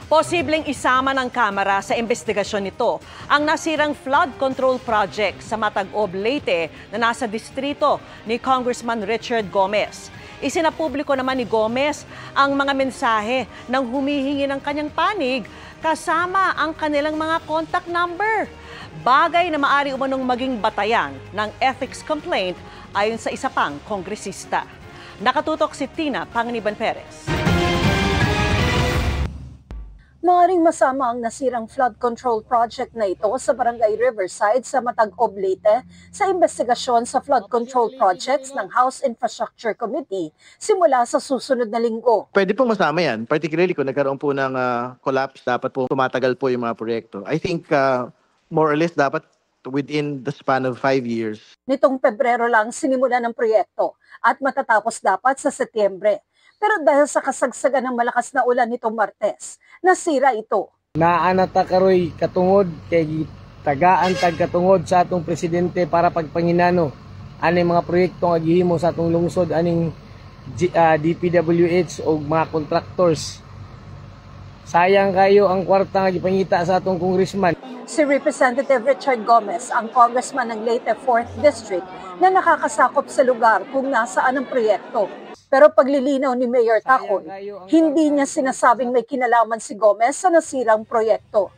Posibleng isama ng Kamara sa investigasyon nito ang nasirang flood control project sa Matag-Ob, Leyte na nasa distrito ni Congressman Richard Gomez. Isinapubliko naman ni Gomez ang mga mensahe ng humihingi ng kanyang panig kasama ang kanilang mga contact number. Bagay na maaari umanong maging batayan ng ethics complaint ayon sa isa pang kongresista. Nakatutok si Tina Panganiban Perez. Maaaring masama ang nasirang flood control project na ito sa Barangay Riverside sa Matag-Ob, Leyte sa investigasyon sa flood control projects ng House Infrastructure Committee simula sa susunod na linggo. Pwede pong masama yan, particularly kung nagkaroon po ng collapse, dapat po tumatagal po yung mga proyekto. I think more or less dapat within the span of 5 years. Nitong Pebrero lang sinimula ng proyekto at matatapos dapat sa Setyembre. Pero dahil sa kasagsagan ng malakas na ulan nitong Martes, nasira ito. Naanata karoy katungod kay tagaan tag katungod sa atong presidente para pagpanginano aning mga proyekto nga gihimo sa atong lungsod aning DPWH o mga contractors. Sayang kayo ang kwarta nga gipangita sa atong congressman. Si Representative Richard Gomez, ang congressman ng Leyte 4th District na nakakasakop sa lugar kung nasaan ang proyekto. Pero paglilinaw ni Mayor Tacoy, hindi niya sinasabing may kinalaman si Gomez sa nasirang proyekto.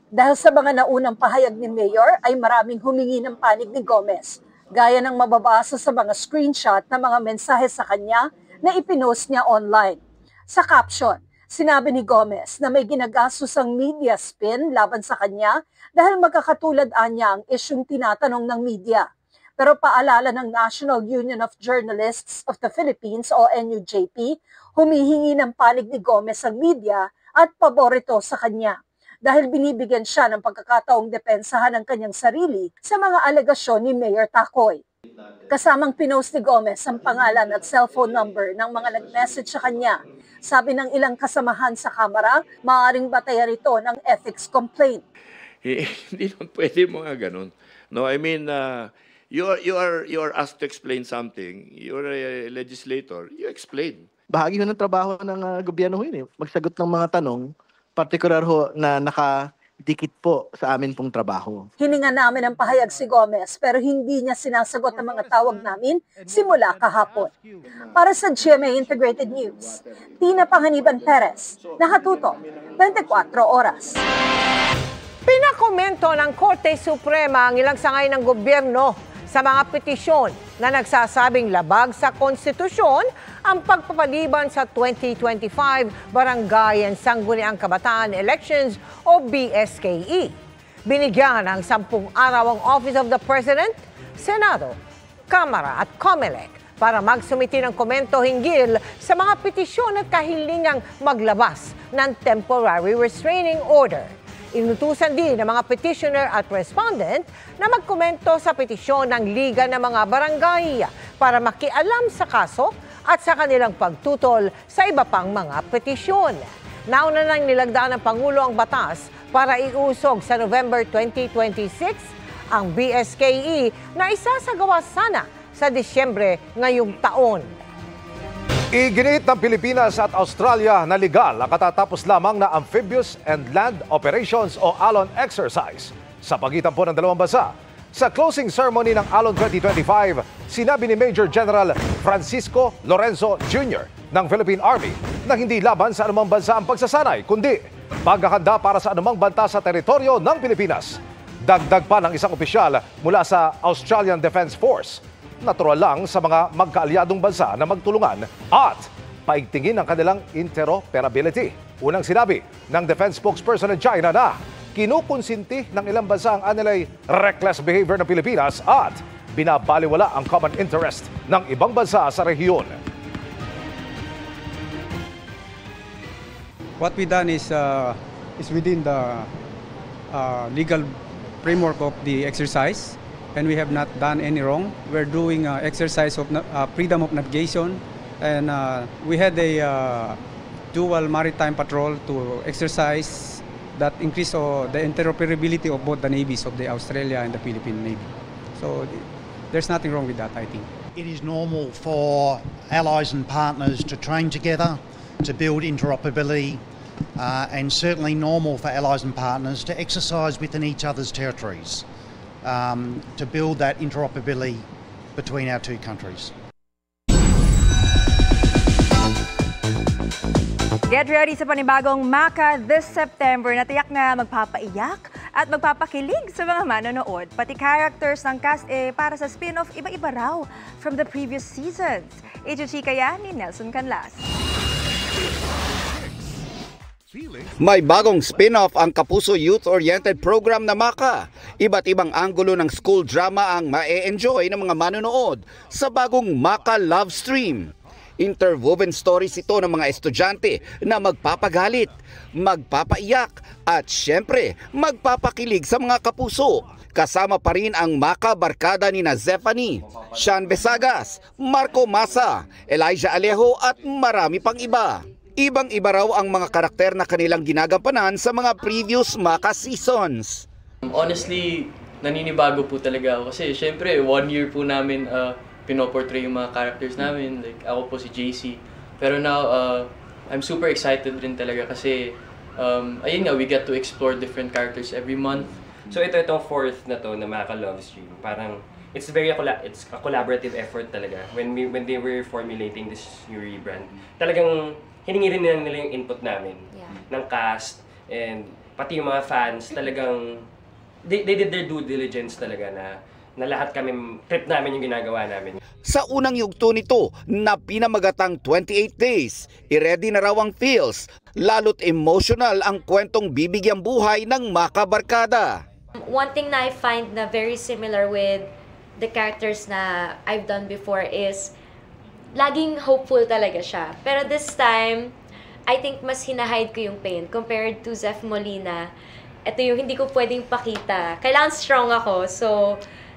Dahil sa mga naunang pahayag ni Mayor ay maraming humingi ng panig ni Gomez, gaya ng mababasa sa mga screenshot na mga mensahe sa kanya na ipinost niya online. Sa caption, sinabi ni Gomez na may ginagastos ang media spin laban sa kanya dahil magkakatulad niya ang isyung tinatanong ng media. Pero paalala ng National Union of Journalists of the Philippines o NUJP, humihingi ng panig ni Gomez ang media at paborito sa kanya dahil binibigyan siya ng pagkakataong depensahan ang kanyang sarili sa mga alegasyon ni Mayor Tacoy. Kasamang pinost ni Gomez ang pangalan at cellphone number ng mga nag-message sa kanya. Sabi ng ilang kasamahan sa Kamara, maaaring batayan ito ng ethics complaint. Hindi naman pwede mga ganun. No, I mean, you are asked to explain something. You're a legislator. You explain. Bahagi ho ng trabaho ng gobyerno ho yun eh. Magsagot ng mga tanong, partikular ho na nakadikit po sa amin pong trabaho. Hininga namin ang pahayag si Gomez pero hindi niya sinasagot ang mga tawag namin simula kahapon. Para sa GMA Integrated News, Tina Panganiban Perez, nakatutok 24 oras. Pinakomento ng Korte Suprema ang ilang sangay ng gobyerno sa mga petisyon na nagsasabing labag sa konstitusyon ang pagpapaliban sa 2025 Barangay and Sangguniang Kabataan Elections o BSKE. Binigyan ng 10 araw ang Office of the President, Senado, Kamara at COMELEC para magsumiti ng komento hinggil sa mga petisyon at kahilingang maglabas ng temporary restraining order. Inutusan din ng mga petitioner at respondent na magkomento sa petisyon ng Liga ng mga Barangay para makialam sa kaso at sa kanilang pagtutol sa iba pang mga petisyon. Nauna nang nilagdaan ng Pangulo ang batas para iusog sa November 2026 ang BSKE na isasagawa sana sa Disyembre ngayong taon. Iginit ng Pilipinas at Australia na legal ang katatapos lamang na Amphibious and Land Operations o ALON exercise sa pagitan po ng dalawang bansa. Sa closing ceremony ng ALON 2025, sinabi ni Major General Francisco Lorenzo Jr. ng Philippine Army na hindi laban sa anumang bansa ang pagsasanay, kundi paghahanda para sa anumang banta sa teritoryo ng Pilipinas. Dagdag pa ng isang opisyal mula sa Australian Defense Force. Natural lang sa mga magkaalyadong bansa na magtulungan at paigtingin ang kanilang interoperability. Unang sinabi ng defense spokesperson ng China na kinukonsinti ng ilang bansa ang anilay reckless behavior ng Pilipinas at binabaliwala ang common interest ng ibang bansa sa rehiyon. What we done is within the legal framework of the exercise. And we have not done any wrong. We're doing exercise of freedom of navigation, and we had a dual maritime patrol to exercise that increase the interoperability of both the navies of the Australia and the Philippine Navy. So there's nothing wrong with that, I think. It is normal for allies and partners to train together, to build interoperability, and certainly normal for allies and partners to exercise within each other's territories to build that interoperability between our two countries. Get ready sa panibagong MACA this September na tiyak na magpapaiyak at magpapakilig sa mga manonood. Pati characters ng cast para sa spin-off iba-iba raw from the previous seasons. Ichuchika yan ni Nelson Canlas. May bagong spin-off ang Kapuso youth-oriented program na MACA. Iba't ibang anggulo ng school drama ang ma-e-enjoy ng mga manonood sa bagong MACA Love Stream. Interwoven stories ito ng mga estudyante na magpapagalit, magpapaiyak at syempre magpapakilig sa mga kapuso. Kasama pa rin ang MACA barkada ni Zephanie, Sean Besagas, Marco Masa, Elijah Alejo at marami pang iba. Ibang-iba raw ang mga karakter na kanilang ginagampanan sa mga previous MACA seasons. Honestly, naninibago po talaga ako kasi syempre 1 year po namin pinoportray yung mga characters namin. Like ako po si JC. Pero now, I'm super excited rin talaga kasi ayun nga, we get to explore different characters every month. So itong fourth na to na MACA Love Stream, parang it's a collaborative effort talaga. When they were formulating this new rebrand, talagang hiningi rin nila yung input namin ng cast and pati yung mga fans. Talagang they did their due diligence talaga na lahat kami, trip namin yung ginagawa namin. Sa unang yugto nito na pinamagatang 28 days, i-ready na raw ang feels, lalo't emotional ang kwentong bibigyang buhay ng MACA barkada. One thing na I find na very similar with the characters na I've done before is laging hopeful talaga siya. Pero this time, I think mas hinahide ko yung pain compared to Zeph Molina. Ito yung hindi ko pwedeng pakita. Kailangan strong ako, so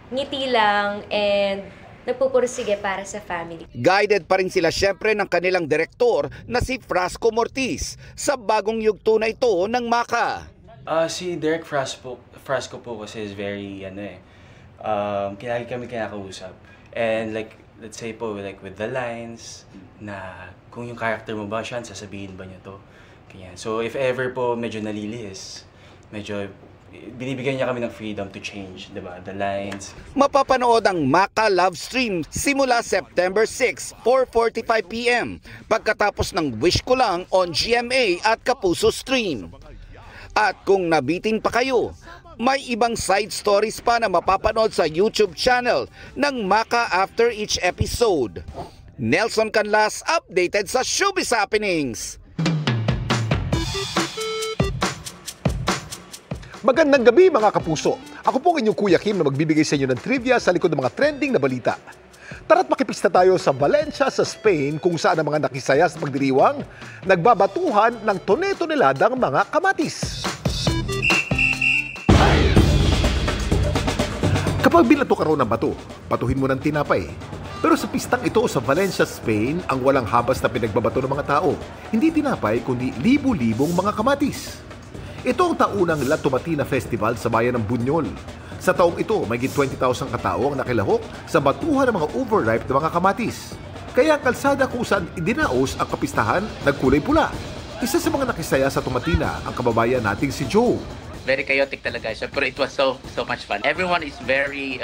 ngiti lang and nagpupursige para sa family. Guided pa rin sila syempre ng kanilang direktor na si Frasco Mortiz sa bagong yugto na ito ng MACA. Si Derek Frasco po kasi is very kilagi kami kinakausap. And like let's say po like with the lines na kung yung character mo ba siya, sasabihin ba niya to? Kaya so if ever po medyo nalilihis, medyo binibigyan niya kami ng freedom to change, diba? The lines. Mapapanood ang MACA Love Stream simula September 6, 4:45 p.m. pagkatapos ng Wish Ko Lang on GMA at Kapuso Stream. At kung nabitin pa kayo, may ibang side stories pa na mapapanood sa YouTube channel ng MACA after each episode. Nelson Canlas, updated sa Showbiz Happenings. Magandang gabi mga kapuso. Ako po ang inyong Kuya Kim na magbibigay sa inyo ng trivia sa likod ng mga trending na balita. Tara't makipista tayo sa Valencia sa Spain kung saan ang mga nakisaya sa pagdiriwang nagbabatuhan ng tone-toneladang mga kamatis. Kapag binato ka raw ng bato, batuhin mo ng tinapay. Pero sa pistang ito sa Valencia, Spain, ang walang habas na pinagbabato ng mga tao, hindi tinapay kundi libu-libong mga kamatis. Ito ang taunang La Tomatina Festival sa bayan ng Buñol. Sa taong ito, may 20,000 katao ang nakilahok sa batuhan ng mga overripe na mga kamatis. Kaya ang kalsada kung saan idinaos ang kapistahan, nagkulay pula. Isa sa mga nakisaya sa Tomatina, ang kababayan nating si Joe. Very chaotic talaga siya, pero it was so much fun. Everyone is very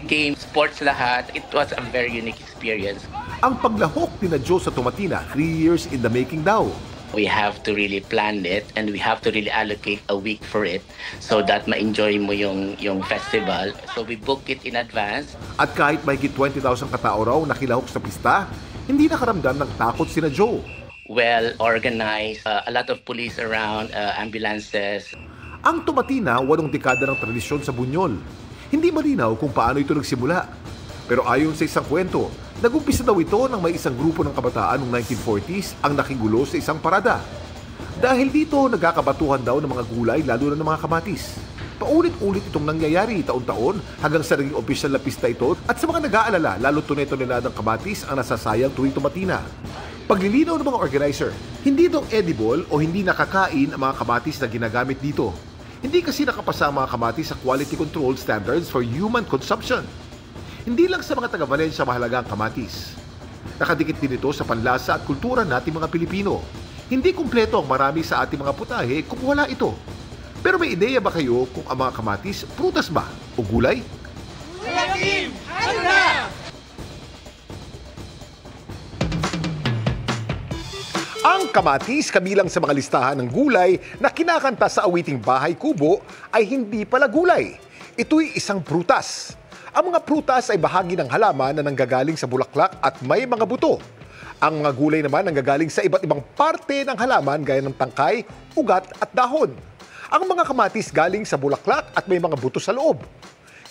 game, sports lahat. It was a very unique experience. Ang paglahok ni Joe sa Tomatina, 3 years in the making daw. We have to really plan it and we have to really allocate a week for it so that ma-enjoy mo yung festival. So we book it in advance. At kahit may 20,000 katao raw nakilahok sa pista, hindi nakaramdam ng takot sina Joe. Well organized, a lot of police around, ambulances. Ang Tomatina, 8 dekada ng tradisyon sa Buñol. Hindi malinaw kung paano ito nagsimula. Pero ayon sa isang kwento, nag-umpisa daw ito nang may isang grupo ng kabataan noong 1940s ang nakigulo sa isang parada. Dahil dito, nagkakabatuhan daw ng mga gulay lalo na ng mga kamatis. Paulit-ulit itong nangyayari taon-taon hanggang sa naging opisyal na pista ito at sa mga nag-aalala, lalo tone-toneladang kamatis ang nasasayang tuwing Tomatina. Paglilinaw ng mga organizer, hindi daw edible o hindi nakakain ang mga kamatis na ginagamit dito. Hindi kasi nakapasa ang mga kamatis sa quality control standards for human consumption. Hindi lang sa mga taga-Valencia mahalaga ang kamatis. Nakadikit din ito sa panlasa at kultura nating mga Pilipino. Hindi kumpleto ang marami sa ating mga putahe kung wala ito. Pero may ideya ba kayo kung ang mga kamatis prutas ba o gulay? Kuya Kim, ano na? Ang kamatis kabilang sa mga listahan ng gulay na kinakanta sa awiting Bahay Kubo ay hindi pala gulay. Ito'y isang prutas. Ang mga prutas ay bahagi ng halaman na nanggagaling sa bulaklak at may mga buto. Ang mga gulay naman nanggagaling sa iba't ibang parte ng halaman gaya ng tangkay, ugat at dahon. Ang mga kamatis galing sa bulaklak at may mga buto sa loob.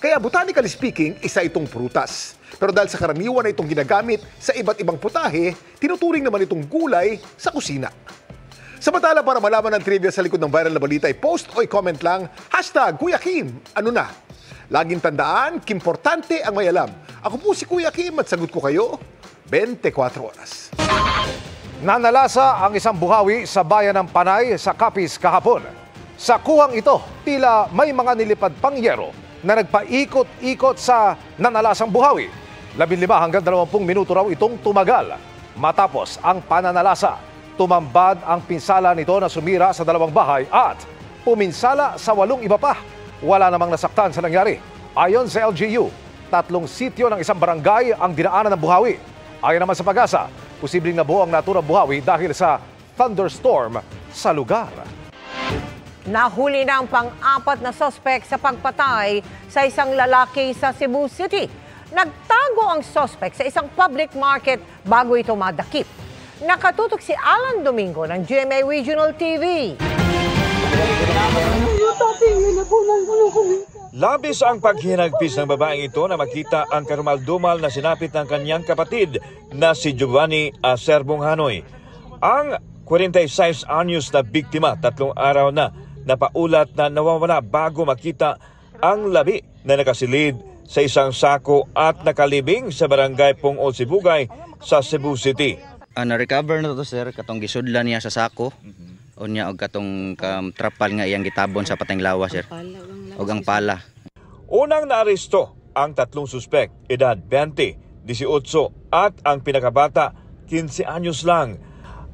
Kaya botanically speaking, isa itong prutas. Pero dahil sa karaniwan na itong ginagamit sa iba't ibang putahe, tinuturing naman itong gulay sa kusina. Samantala, para malaman ang trivia sa likod ng viral na balita, i-post o i-comment lang, #Kuya Kim, ano na? Laging tandaan, kimportante ang may alam. Ako po si Kuya Kim at sagot ko kayo, 24 oras. Nanalasa ang isang buhawi sa bayan ng Panay sa Capiz kahapon. Sa kuhang ito, tila may mga nilipad pang yero na nagpaikot-ikot sa nanalasang buhawi. 15 hanggang 20 minuto raw itong tumagal. Matapos ang pananalasa, tumambad ang pinsala nito na sumira sa 2 bahay at puminsala sa 8 iba pa. Wala namang nasaktan sa nangyari. Ayon sa LGU, 3 sityo ng isang barangay ang dinaanan ng buhawi. Ayon naman sa Pag-asa, posibleng nabuo ang naturang buhawi dahil sa thunderstorm sa lugar. Nahuli na ang pang-4 na suspect sa pagpatay sa isang lalaki sa Cebu City. Nagtago ang suspect sa isang public market bago ito madakip. Nakatutok si Alan Domingo ng GMA Regional TV. Labis ang paghinagpis ng babaeng ito na makita ang karumal-dumal na sinapit ng kanyang kapatid na si Giovanni Acerbong Hanoy. Ang 46 anyos na biktima 3 araw na napaulat na nawawala bago makita ang labi na nakasilid sa isang sako at nakalibing sa barangay Pungol Sibugay sa Cebu City. Na-recover na to sir, katong gisudlan niya sa sako. O niya og katong trapal nga iyang gitabon sa pateng lawa sir. Og ang pala. Unang naaresto ang 3 suspek, edad 20, 18 at ang pinakabata 15 anyos lang.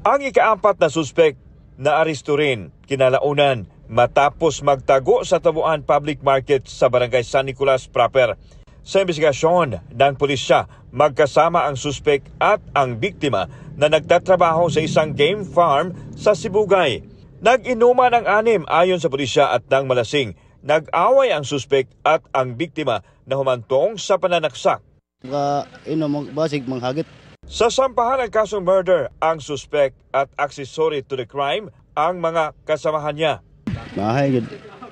Ang ika-4 na suspek naaresto rin kinalaunan matapos magtago sa Tabuan Public Market sa Barangay San Nicolas proper. Sa investigasyon ng pulisya, magkasama ang suspek at ang biktima na nagtatrabaho sa isang game farm sa Sibugay. Nag-inuman ang 6 ayon sa pulisya at nang malasing. Nag-away ang suspek at ang biktima na humantong sa pananaksak. Basig manghagit. Sa sampahan ng kasong murder, ang suspek at accessory to the crime ang mga kasamahan niya. Mahay gid.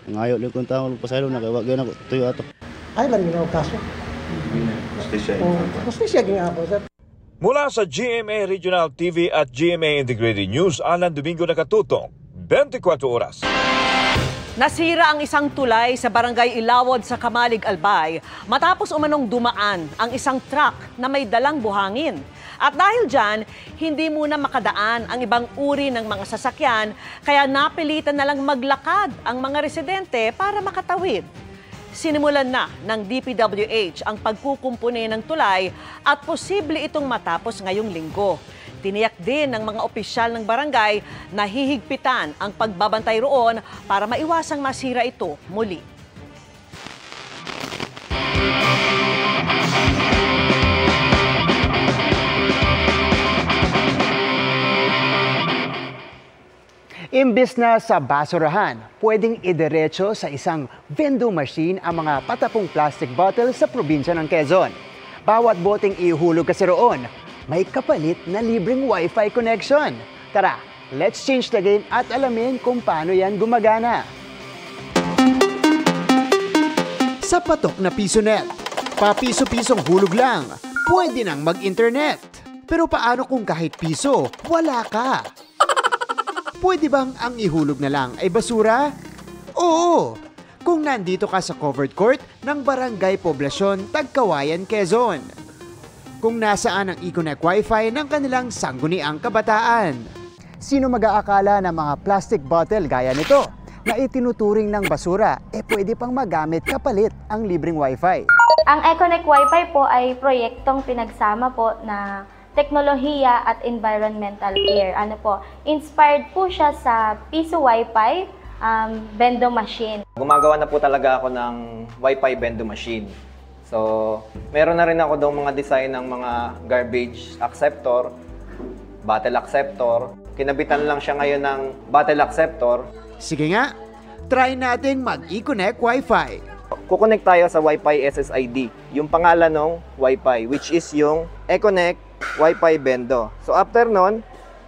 Ngayo lang kung taong pasaylo na kay wa gyud ako tuyo ato. Ay man ginaw kaso. Justisya ginapo sir. Mula sa GMA Regional TV at GMA Integrated News, Alan Domingo nakatutok, 24 oras. Nasira ang isang tulay sa Barangay Ilawod sa Kamalig, Albay matapos umanong dumaan ang isang truck na may dalang buhangin. At dahil dyan, hindi muna makadaan ang ibang uri ng mga sasakyan kaya napilitan na lang maglakad ang mga residente para makatawid. Sinimulan na ng DPWH ang pagkukumpuni ng tulay at posible itong matapos ngayong linggo. Tiniyak din ng mga opisyal ng barangay na hihigpitan ang pagbabantay roon para maiwasang masira ito muli. Imbis na sa basurahan, pwedeng idiretso sa isang vending machine ang mga patapong plastic bottle sa probinsya ng Quezon. Bawat boteng ihulog kasi roon, may kapalit na libreng Wi-Fi connection. Tara, let's change the game at alamin kung paano yan gumagana. Sa patok na PisoNet, papiso-pisong hulog lang, pwede nang mag-internet. Pero paano kung kahit piso, wala ka? Pwede bang ang ihulog na lang ay basura? Oo! Kung nandito ka sa covered court ng Barangay Poblasyon, Tagkawayan, Quezon. Kung nasaan ang e-connect Wi-Fi ng kanilang sangguniang kabataan. Sino mag-aakala na mga plastic bottle gaya nito na itinuturing ng basura, pwede pang magamit kapalit ang libreng Wi-Fi? Ang e-connect Wi-Fi po ay proyektong pinagsama po na teknolohiya at environmental care. Ano po, inspired po siya sa Piso Wi-Fi Bendo machine. Gumagawa na po talaga ako ng Wi-Fi Bendo machine. So, meron na rin ako daw mga design ng mga garbage acceptor, bottle acceptor. Kinabitan lang siya ngayon ng bottle acceptor. Sige nga, try nating mag-i-connect Wi-Fi. Kukonect tayo sa Wi-Fi SSID, yung pangalan ng Wi-Fi, which is yung Econnect Wi-Fi Bendo. So after nun,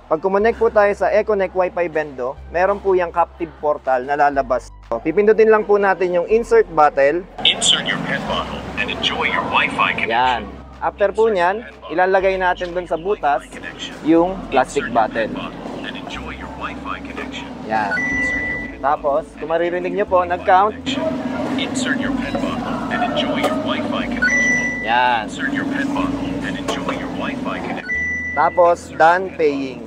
pag kumonect po tayo sa Econnect Wi-Fi Bendo, meron po yung captive portal na lalabas. So, pipindutin lang po natin yung insert bottle. Insert your PET bottle and enjoy your Wi-Fi connection. Yan. After po niyan, ilalagay natin dun sa butas yung plastic bottle. And enjoy your Wi-Fi connection. Yan. Tapos, kung maririnig nyo po, nag-count. Insert your PET bottle and enjoy your Wi-Fi connection. Yan. Insert your PET bottle and enjoy your Wi-Fi connection. Tapos, done paying.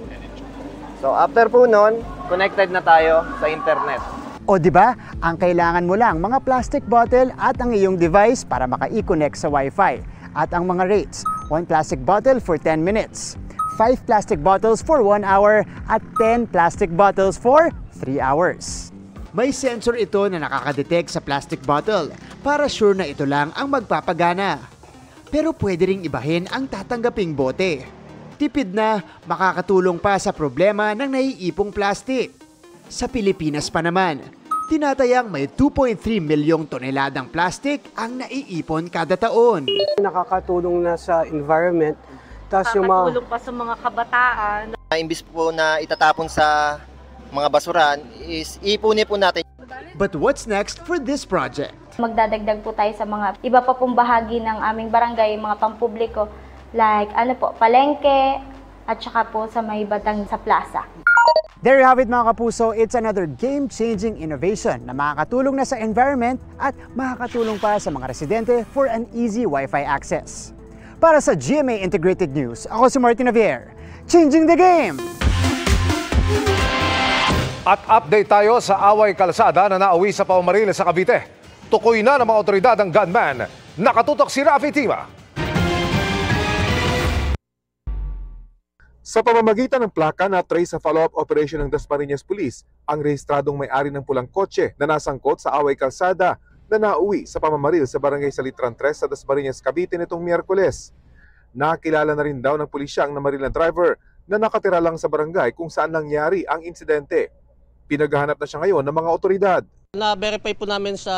So, after po nun, connected na tayo sa internet. O di ba? Ang kailangan mo lang mga plastic bottle at ang iyong device para maka-i-connect sa Wi-Fi. At ang mga rates, 1 plastic bottle for 10 minutes, 5 plastic bottles for 1 hour, at 10 plastic bottles for 3 hours. May sensor ito na nakakadetect sa plastic bottle para sure na ito lang ang magpapagana. Pero pwede ring ibahin ang tatanggaping bote. Tipid na, makakatulong pa sa problema ng naiipong plastic. Sa Pilipinas pa naman, tinatayang may 2.3 milyong toneladang plastic ang naiipon kada taon. Nakakatulong na sa environment. Nakakatulong pa sa mga kabataan. Imbis po na itatapon sa mga basuran, is ipunin po natin. But what's next for this project? Magdadagdag po tayo sa mga iba pa pong bahagi ng aming barangay, mga pampubliko, like palengke, at saka po sa may batang sa plaza. There you have it mga kapuso, it's another game-changing innovation na makakatulong na sa environment at makakatulong pa sa mga residente for an easy Wi-Fi access. Para sa GMA Integrated News, ako si Martin Javier, changing the game! At update tayo sa away kalsada na nauwi sa Pamamariles sa Cavite. Tukoy na ng mga otoridad ang gunman. Nakatutok si Rafi Tima. Sa pamamagitan ng plaka na trace sa follow-up operation ng Dasmariñas Police, ang rehistradong may-ari ng pulang kotse na nasangkot sa away kalsada na nauwi sa pamamaril sa barangay Salitran 3 sa Dasmariñas, Cavite nitong Miyerkules. Nakilala na rin daw ng pulisya ang namaril na driver na nakatira lang sa barangay kung saan nangyari ang insidente. Pinaghahanap na siya ngayon ng mga otoridad. Na-verify po namin sa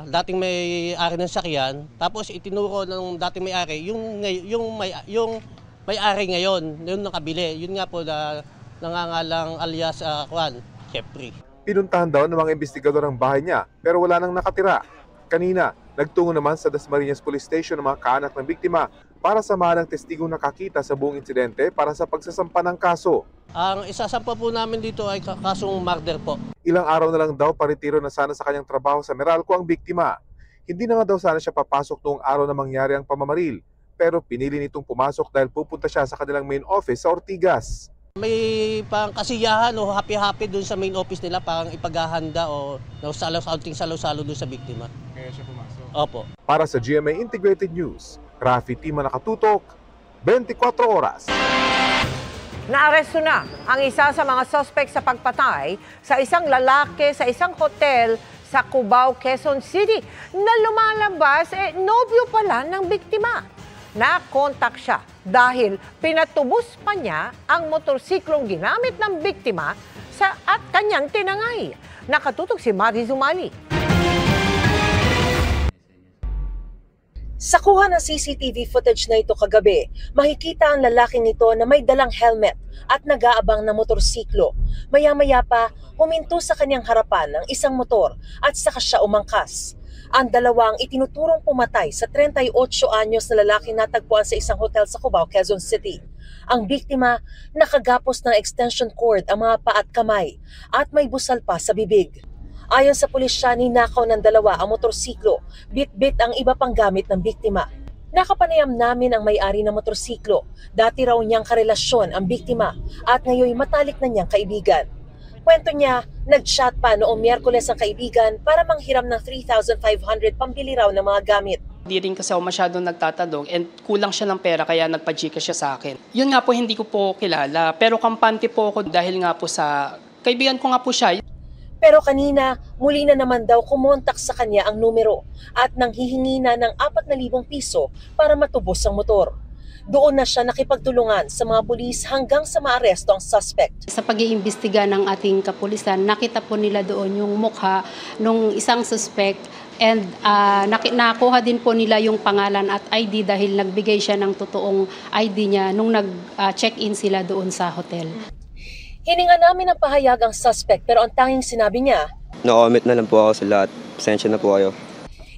dating may-ari ng sakyan, tapos itinuro ng dating may-ari yung may-ari ngayon, yung nakabili. Yun nga po na nangangalang alias Jeffrey. Pinuntahan daw ng mga investigador ang bahay niya pero wala nang nakatira. Kanina, nagtungo naman sa Dasmariñas Police Station ng mga kaanak ng biktima para samahan ang testigong nakakita sa buong insidente para sa pagsasampa ng kaso. Ang isasampa po namin dito ay kasong murder po. Ilang araw na lang daw paritiro na sana sa kanyang trabaho sa Meralco ang biktima. Hindi na nga daw sana siya papasok noong araw na mangyari ang pamamaril. Pero pinili nitong pumasok dahil pupunta siya sa kanilang main office sa Ortigas. May pang kasiyahan o happy-happy doon sa main office nila, parang ipaghahanda o kaunting salo-salo doon sa biktima. Kaya siya pumasok? Opo. Para sa GMA Integrated News, Rafi Tima, nakatutok, 24 oras. Naaresto na ang isa sa mga suspect sa pagpatay sa isang lalaki sa isang hotel sa Cubao, Quezon City na lumalabas nobyo pala ng biktima. Nakontak siya dahil pinatubos pa niya ang motorsiklong ginamit ng biktima at kanyang tinangay. Nakatutok si Mari Zumali. Sa kuha ng CCTV footage na ito kagabi, makikita ang lalaking ito na may dalang helmet at nag-aabang na motorsiklo. Maya-maya pa, huminto sa kanyang harapan ng isang motor at saka siya umangkas. Ang dalawang itinuturong pumatay sa 38 anyos na lalaking natagpuan sa isang hotel sa Cubao, Quezon City. Ang biktima, nakagapos ng extension cord ang mga paa at kamay at may busal pa sa bibig. Ayon sa pulisya, ninakaw ng dalawa ang motorsiklo, bit-bit ang iba pang gamit ng biktima. Nakapanayam namin ang may-ari ng motorsiklo. Dati raw niyang karelasyon ang biktima at ngayon matalik na niyang kaibigan. Kwento niya, nag-chat pa noong Miyerkules ang kaibigan para manghiram ng 3,500 pambili raw ng mga gamit. Di rin kasi ako masyadong nagtatanong and kulang siya ng pera kaya nagpa-Gcash siya sa akin. Yun nga po hindi ko po kilala pero kampante po ako dahil nga po sa kaibigan ko nga po siya. Pero kanina, muli na naman daw kumontak sa kanya ang numero at nanghihingi na ng 4,000 piso para matubos ang motor. Doon na siya nakipagtulungan sa mga pulis hanggang sa maaresto ang suspect. Sa pag-iimbestiga ng ating kapulisan, nakita po nila doon yung mukha ng isang suspect and nakuha din po nila yung pangalan at ID dahil nagbigay siya ng totoong ID niya nung nag-check-in sila doon sa hotel. Hininga namin ang pahayag ang suspect pero ang tanging sinabi niya, Na-omit na lang po ako sa lahat. Pasensya na po kayo.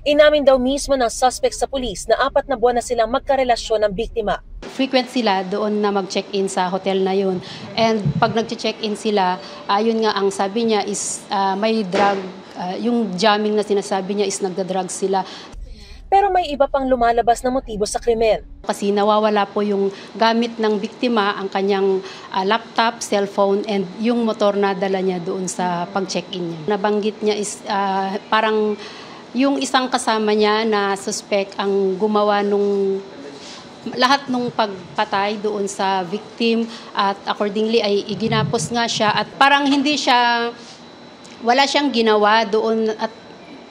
Inamin daw mismo ng suspect sa pulis na 4 na buwan na silang magkarelasyon ng biktima. Frequent sila doon na mag-check-in sa hotel na yun. And pag nag-check-in sila, yun nga ang sabi niya is may drug, yung jamming na sinasabi niya is nagda-drugs sila. Pero may iba pang lumalabas na motibo sa krimen. Kasi nawawala po yung gamit ng biktima, ang kanyang laptop, cellphone, and yung motor na dala niya doon sa pag-check-in niya. Nabanggit niya is parang yung isang kasama niya na suspect ang gumawa nung lahat nung pagpatay doon sa victim at accordingly ay iginapos nga siya at parang wala siyang ginawa doon at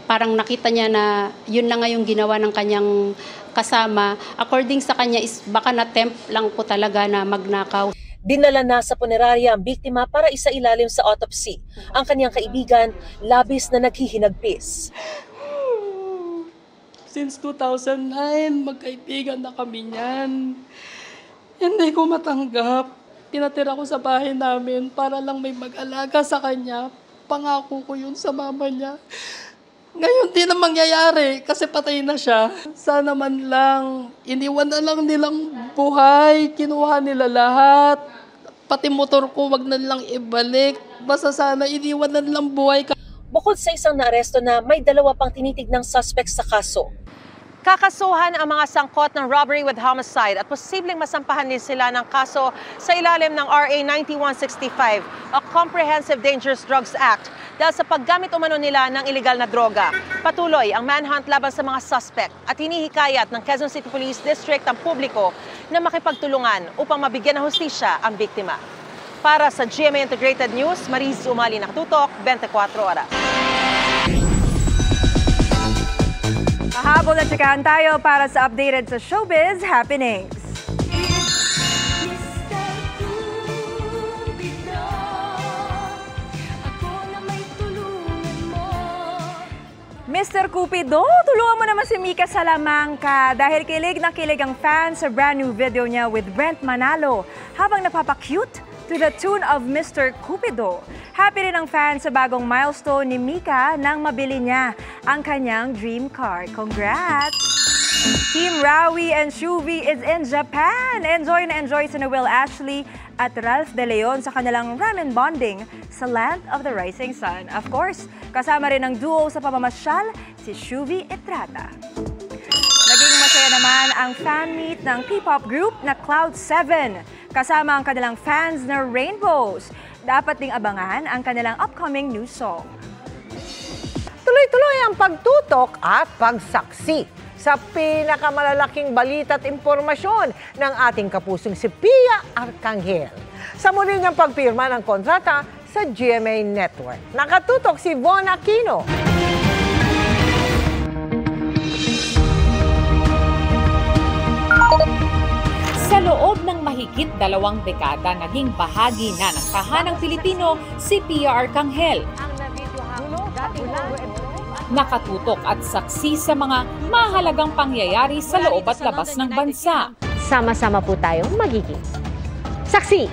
parang nakita niya na yun na nga yung ginawa ng kanyang kasama. According sa kanya is baka na-tempt lang po talaga na magnakaw. Dinala na sa punerarya ang biktima para isailalim sa autopsy. Ang kanyang kaibigan, labis na naghihinagpis. Since 2009, magkaibigan na kami niyan. Hindi ko matanggap. Tinatira ko sa bahay namin para lang may mag-alaga sa kanya. Pangako ko yun sa mama niya. Ngayon di na mangyayari kasi patay na siya. Sana man lang, iniwan na lang nilang buhay, kinuha nila lahat. Pati motor ko wag na lang ibalik. Basta sana iniwan na nilang buhay. Bukod sa isang naaresto na, may 2 pang tinitignang suspect sa kaso. Kakasuhan ang mga sangkot ng robbery with homicide at posibleng masampahan din sila ng kaso sa ilalim ng RA 9165, a Comprehensive Dangerous Drugs Act, dahil sa paggamit umano nila ng ilegal na droga. Patuloy ang manhunt laban sa mga suspect at hinihikayat ng Quezon City Police District ang publiko na makipagtulungan upang mabigyan ng hustisya ang biktima. Para sa GMA Integrated News, Mariz Umali, nakatutok, 24 oras. Habol na tsikahan tayo para sa updated sa showbiz happenings. Mr. Cupido, tulungan mo naman si Mika Salamanca dahil kilig na kilig ang fans sa brand new video niya with Brent Manalo habang napapakute to the tune of Mr. Cupido. Happy rin ang fans sa bagong milestone ni Mika nang mabili niya ang kanyang dream car. Congrats! Team Rawi and Shuvi is in Japan. Enjoy na enjoy si Noel Ashley at Ralph De Leon sa kanilang ramen bonding sa Land of the Rising Sun. Of course, kasama rin ang duo sa pamamasyal, si Shuvi Etrata. Naging masaya naman ang fan meet ng P-pop group na Cloud7. Kasama ang kanilang fans na Rainbows. Dapat ding abangan ang kanilang upcoming new song. Tuloy-tuloy ang pagtutok at pagsaksi sa pinakamalalaking balita at impormasyon ng ating kapusong si Pia Arcangel. Sa muli niyang pagpirma ng kontrata sa GMA Network. Nakatutok si Von Aquino. Sa loob ng mahigit 2 dekada, naging bahagi na ng tahanang Pilipino si Pia Arcangel. Nakatutok at saksi sa mga mahalagang pangyayari sa loob at labas ng bansa. Sama-sama po tayong magiging saksi.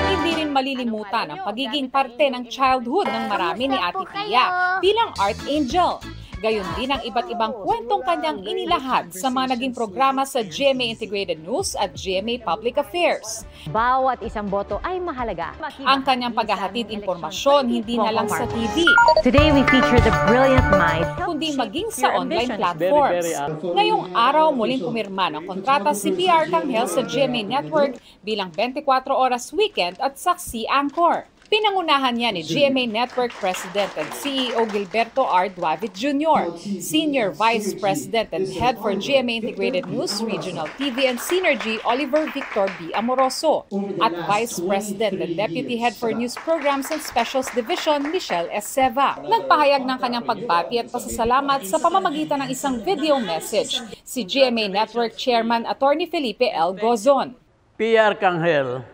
Hindi rin malilimutan ang pagiging parte ng childhood ng marami ni Ate Pia bilang art angel. Gayon din ang iba't ibang kwentong kanyang inilahad sa mga naging programa sa GMA Integrated News at GMA Public Affairs. Bawat isang boto ay mahalaga. Ang kanyang paghahatid impormasyon hindi na lang sa TV. Today we feature the brilliant mind, kundi maging sa online platforms. Ngayong araw muling pumirma ng kontrata si Pia Arcangel sa GMA Network bilang 24 oras weekend at saksi anchor. Pinangunahan niya ni GMA Network President and CEO Gilberto R. Duavit Jr., Senior Vice President and Head for GMA Integrated News, Regional TV and Synergy, Oliver Victor B. Amoroso, at Vice President and Deputy Head for News Programs and Specials Division, Michelle S. Seva. Nagpahayag ng kanyang pagbati at pasasalamat sa pamamagitan ng isang video message si GMA Network Chairman Attorney Felipe L. Gozon. Pia Arcangel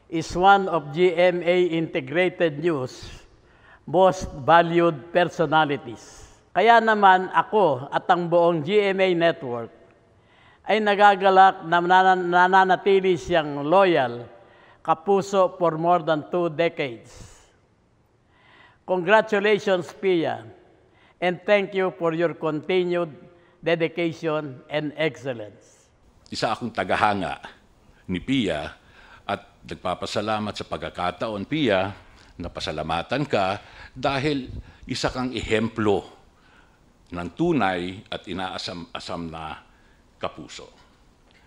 is one of GMA Integrated News' most valued personalities. Kaya naman ako at ang buong GMA Network ay nagagalak na nananatili siyang loyal, kapuso for more than 2 decades. Congratulations, Pia, and thank you for your continued dedication and excellence. Isa akong tagahanga ni Pia at nagpapasalamat sa pagkakataon, Pia, na pasalamatan ka dahil isa kang ehemplo ng tunay at inaasam-asam na kapuso.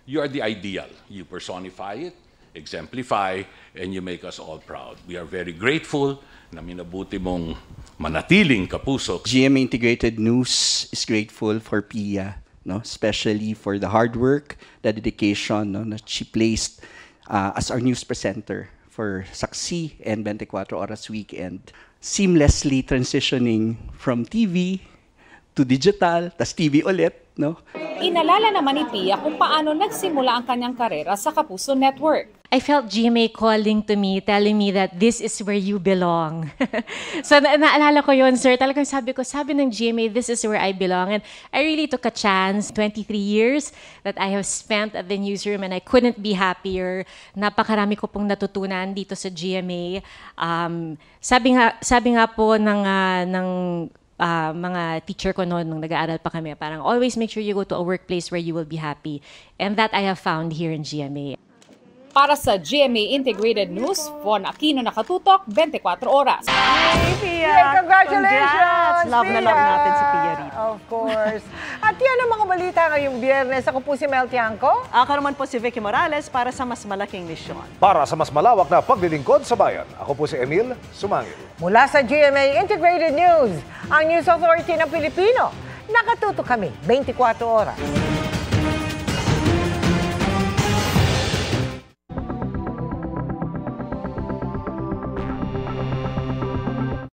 You are the ideal. You personify it, exemplify, and you make us all proud. We are very grateful na minabuti mong manatiling kapuso. GMA Integrated News is grateful for Pia, no? Especially for the hard work, the dedication, no, that she placed as our news presenter for Saksi and 24 Oras Weekend, seamlessly transitioning from TV to digital, tas TV ulit, no? Inalala naman ni Pia kung paano nagsimula ang kanyang karera sa Kapuso Network. I felt GMA calling to me, telling me that this is where you belong. So naalala ko yun, sir. Talagang sabi ng GMA, this is where I belong. And I really took a chance. 23 years that I have spent at the newsroom and I couldn't be happier. Napakarami ko pong natutunan dito sa GMA. Sabi nga po ng mga teacher ko noon, nung nag-aaral pa kami, parang always make sure you go to a workplace where you will be happy. And that I have found here in GMA. Para sa GMA Integrated News, Von Aquino nakatutok, 24 Oras. Hey, Pia! Congratulations! Love na love natin si Pia rito. Of course. At yan ang mga balita ngayong Biyernes. Ako po si Mel Tiangco. Ako naman po si Vicky Morales para sa mas malaking misyon. Para sa mas malawak na paglilingkod sa bayan, ako po si Emil Sumangil. Mula sa GMA Integrated News, ang News Authority ng Pilipino. Nakatutok kami 24 oras.